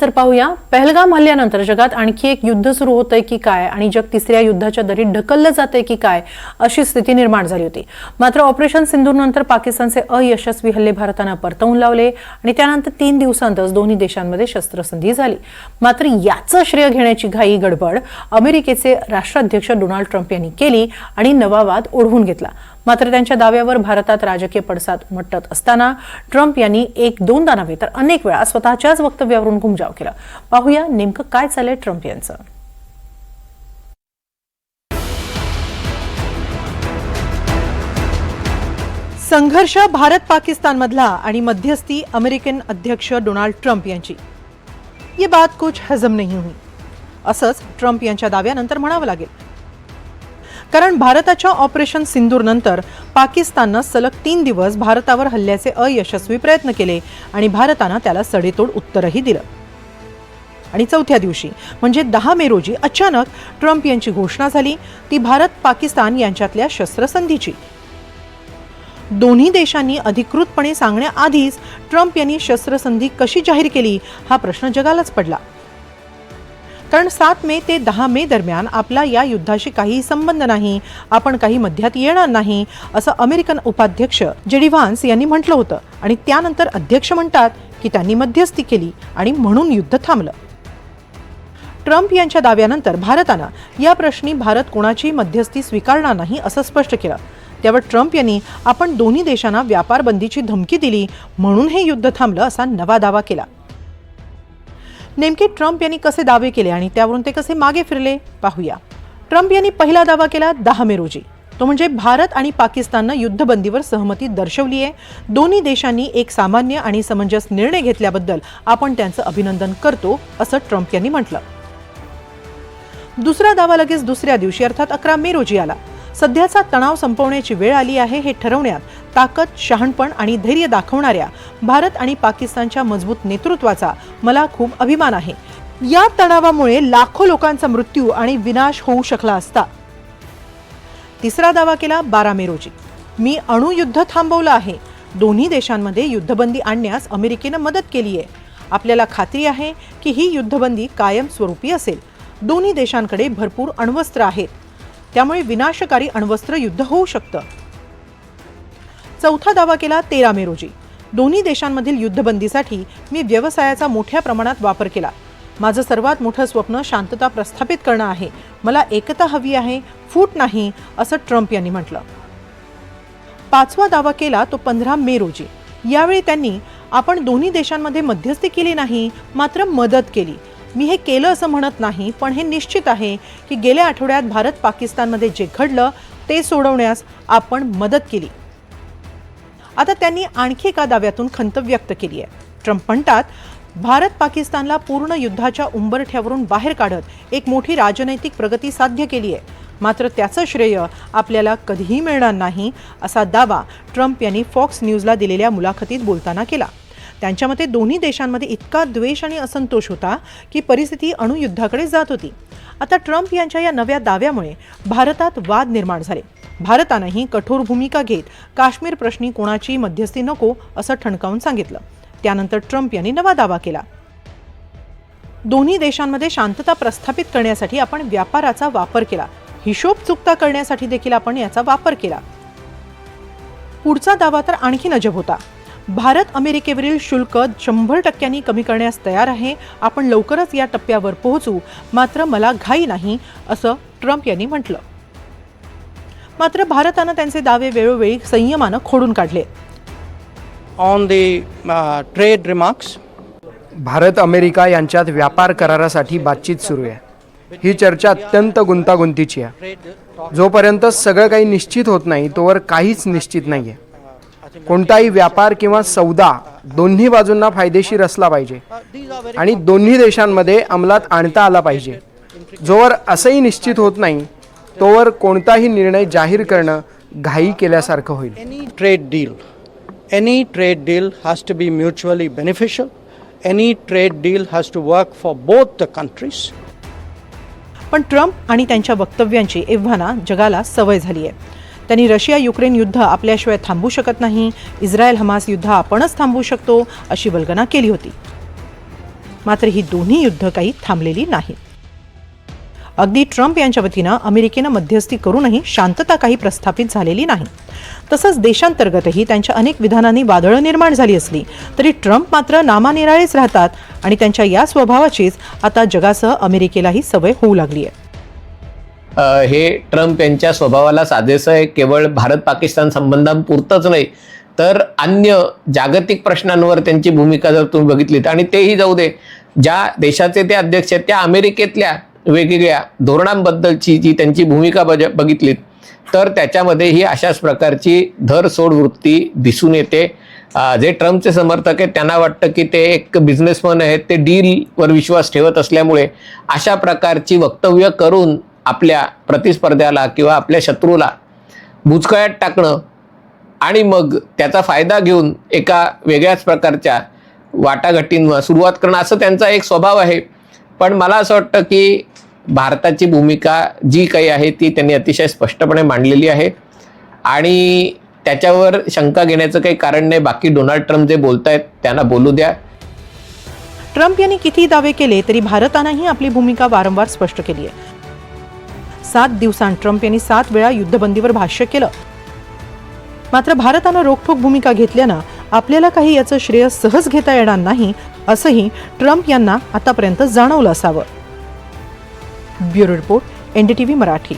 तर पाहूया, पहलगाम हल्ल्यानंतर जगात आणखी एक युद्ध सुरू होतंय की काय आणि जग तिसऱ्या युद्धाच्या दरीत ढकललं जातंय की काय अशी स्थिती निर्माण झाली होती। मात्र ऑपरेशन सिंदूरनंतर पाकिस्तानचे अयशस्वी हल्ले भारतानं परतवून लावले आणि त्यानंतर 3 दिवसांतच दोन्ही देशांमध्ये शस्त्रसंधी झाली। मात्र याचं श्रेय घेण्याची घाई गडबड अमेरिकेचे राष्ट्राध्यक्ष डोनाल्ड ट्रम्प यांनी केली आणि नवा वाद ओढवून घेतला। मात्र त्यांच्या दाव्यावर भारतात राजकीय पडसाद उमटत असताना ट्रम्प यांनी 1-2दा नव्हे तर अनेक वेळा स्वतःच्याच वक्तव्यावरून घुमजाव केला। पाहूया नेमकं काय चाललंय ट्रम्प यांचं। संघर्ष भारत पाकिस्तान मधला आणि मध्यस्थी अमेरिकन अध्यक्ष डोनाल्ड ट्रम्प यांची। ये बात कुछ हजम नहीं हुई असंच ट्रम्प यांच्या दाव्यानंतर म्हणावं लागेल, कारण भारताच्या ऑपरेशन सिंदूर नंतर पाकिस्ताननं सलग 3 दिवस भारतावर हल्ल्याचे अयशस्वी प्रयत्न केले आणि भारतानं त्याला सडेतोड उत्तरही दिलं। आणि चौथ्या दिवशी म्हणजे 10 मे रोजी अचानक ट्रम्प यांची घोषणा झाली, ती भारत पाकिस्तान यांच्यातल्या शस्त्रसंधीची। दोन्ही देशांनी अधिकृतपणे सांगण्याआधीच ट्रम्प यांनी शस्त्रसंधी कशी जाहीर केली हा प्रश्न जगालाच पडला। कारण 7 मे ते 10 मे दरम्यान आपला या युद्धाशी काही संबंध नाही, आपण काही मध्यात येणार नाही असं अमेरिकन उपाध्यक्ष जेडी व्हान्स यांनी म्हटलं होतं आणि त्यानंतर अध्यक्ष म्हणतात की त्यांनी मध्यस्थी केली आणि म्हणून युद्ध थांबलं। ट्रम्प यांच्या दाव्यानंतर भारतानं या प्रश्नी भारत कोणाची मध्यस्थी स्वीकारणार नाही असं स्पष्ट केलं। त्यावर ट्रम्प यांनी आपण दोन्ही देशांना व्यापार बंदीची धमकी दिली म्हणून हे युद्ध थांबलं असा नवा दावा केला। नेमके ट्रम्प यांनी कसे दावे केले आणि त्यावरून ते कसे मागे फिरले पाहूया। ट्रम्प यांनी पहिला दावा केला 10 मे रोजी, तो म्हणजे भारत आणि पाकिस्ताननं युद्धबंदीवर सहमती दर्शवली आहे, दोन्ही देशांनी एक सामान्य आणि समंजस निर्णय घेतल्याबद्दल आपण त्यांचं अभिनंदन करतो असं ट्रम्प यांनी म्हटलं। दुसरा दावा लगेच दुसऱ्या दिवशी अर्थात 11 मे रोजी आला। सध्याचा तणाव संपवण्याची वेळ आली आहे हे ठरवण्यात ताकद, शहाणपण आणि धैर्य दाखवणाऱ्या भारत आणि पाकिस्तानच्या मजबूत नेतृत्वाचा मला खूप अभिमान आहे। या तणावामुळे लाखो लोकांचा मृत्यू आणि विनाश होऊ शकला असता। तिसरा दावा केला 12 मे रोजी, मी अणुयुद्ध थांबवलं आहे, दोन्ही देशांमध्ये युद्धबंदी आणण्यास अमेरिकेनं मदत केली आहे, आपल्याला खात्री आहे की ही युद्धबंदी कायमस्वरूपी असेल, दोन्ही देशांकडे भरपूर अण्वस्त्र आहेत, त्यामुळे विनाशकारी अण्वस्त्र युद्ध होऊ शकतं। चौथा दावा केला 13 मे रोजी, दोन्ही देशांमधील युद्धबंदीसाठी मी व्यवसायाचा मोठ्या प्रमाणात वापर केला, माझं सर्वात मोठं स्वप्न शांतता प्रस्थापित करणं आहे, मला एकता हवी आहे, फूट नाही असं ट्रम्प यांनी म्हटलं। पाचवा दावा केला तो 15 मे रोजी, यावेळी त्यांनी आपण दोन्ही देशांमध्ये मध्यस्थी केली नाही मात्र मदत केली, मी हे केलं असं म्हणत नाही, पण हे निश्चित आहे की गेल्या आठवड्यात भारत पाकिस्तानमध्ये जे घडलं ते सोडवण्यास आपण मदत केली। आता त्यांनी आणखी एका दाव्यातून खंत व्यक्त केली आहे। ट्रम्प म्हणतात, भारत पाकिस्तानला पूर्ण युद्धाच्या उंबरठ्यावरून बाहेर काढत एक मोठी राजनैतिक प्रगती साध्य केली आहे, मात्र त्याचं श्रेय आपल्याला कधीही मिळणार नाही असा दावा ट्रम्प यांनी फॉक्स न्यूजला दिलेल्या मुलाखतीत बोलताना केला। त्यांच्या मते दोन्ही देशांमध्ये इतका द्वेष आणि असंतोष होता की परिस्थिती अणुयुद्धाकडे जात होती। आता ट्रम्प यांच्या या नव्या दाव्यामुळे भारतात वाद निर्माण झाले। भारतानंही कठोर भूमिका घेत काश्मीर प्रश्नी कोणाची मध्यस्थी नको असं ठणकावून सांगितलं। त्यानंतर ट्रम्प यांनी नवा दावा केला, दोन्ही देशांमध्ये शांतता प्रस्थापित करण्यासाठी आपण व्यापाराचा वापर केला, हिशोब चुकता करण्यासाठी देखील आपण याचा वापर केला। पुढचा दावा तर आणखी अजब होता, भारत अमेरिकेवरील शुल्क 100% कमी करण्यास तयार आहे, आपण लवकरच या टप्प्यावर पोहोचू, मात्र मला घाई नाही असं ट्रम्प यांनी म्हटलं। मात्र भारतानं त्यांचे दावे वेळोवेळी संयमानं खोडून काढले। On the trade remarks, Bharat America यांच्यात व्यापार करारासाठी बातचीत सुरू आहे, ही चर्चा अत्यंत गुंतागुंतीची आहे, जोपर्यंत सगळं काही निश्चित होत नाही तोवर काहीच निश्चित नाहीये। कोणताही व्यापार किंवा सौदा दोन्ही बाजूंना फायदेशीर असला पाहिजे आणि दोन्ही देशांमध्ये अंमलात आणता आला पाहिजे। जोवर असंही निश्चित होत नाही तोवर कोणताही निर्णय जाहीर करणं घाई केल्यासारखं होईल। any trade deal has to be mutually beneficial, any trade deal has to work for both the countries. पण ट्रम्प आणि त्यांच्या वक्तव्यांची एव्हाना जगाला सवय झाली आहे। त्यांनी रशिया युक्रेन युद्ध आपल्याशिवाय थांबू शकत नाही, इस्रायल हमास युद्ध आपणच थांबवू शकतो अशी वल्गना केली होती। मात्र ही दोन्ही युद्ध काही थांबलेली नाहीत. अगदी ट्रम्प यांच्या वतीनं अमेरिकेनं मध्यस्थी करूनही शांतता काही प्रस्थापित झालेली नाही. तसंच देशांतर्गतही त्यांच्या अनेक विधानांनी वादळं निर्माण झाली असली तरी ट्रम्प मात्र नामानिराळेच राहतात आणि त्यांच्या या स्वभावाचीच आता जगासह अमेरिकेलाही सवय होऊ लागली आहे. हे ट्रम्प यांच्या स्वभावाला साजेसं आहे. केवळ भारत पाकिस्तान संबंधांपुरतंच नाही तर अन्य जागतिक प्रश्नांवर त्यांची भूमिका जर तुम्ही बघितलीत, आणि तेही जाऊ दे, ज्या देशाचे ते अध्यक्ष आहेत त्या अमेरिकेतल्या वेगवेगळ्या धोरणांबद्दलची जी त्यांची भूमिका बघितलीत तर त्याच्यामध्ये ही अशाच प्रकारची धरसोड वृत्ती दिसून येते. जे ट्रम्पचे समर्थक आहेत त्यांना वाटतं की ते एक बिझनेसमन आहेत, ते डीलवर विश्वास ठेवत असल्यामुळे अशा प्रकारची वक्तव्य करून आपल्या प्रतिस्पर्ध्याला किंवा आपल्या शत्रूला बुचकळ्यात टाकणं आणि मग त्याचा फायदा घेऊन एका वेगळ्याच प्रकारच्या वाटाघाटींना सुरुवात करणं असं त्यांचा एक स्वभाव आहे. पण मला असं वाटतं की भारताची भूमिका जी काही आहे ती त्यांनी अतिशय स्पष्टपणे मांडलेली आहे आणि त्याच्यावर शंका घेण्याचं काही कारण नाही. बाकी डोनाल्ड ट्रम्प जे बोलतायत त्यांना बोलू द्या. ट्रम्प यांनी किती दावे केले तरी भारतानंही आपली भूमिका वारंवार स्पष्ट केली आहे. 7 दिवसांत ट्रम्प यांनी 7 वेळा युद्धबंदीवर भाष्य केलं. मात्र भारतानं रोखठोक भूमिका घेतल्यानं आपल्याला काही याचं श्रेय सहज घेता येणार नाही असंही ट्रम्प यांना आतापर्यंत जाणवलं असावं. Bureau report, NDTV Marathi.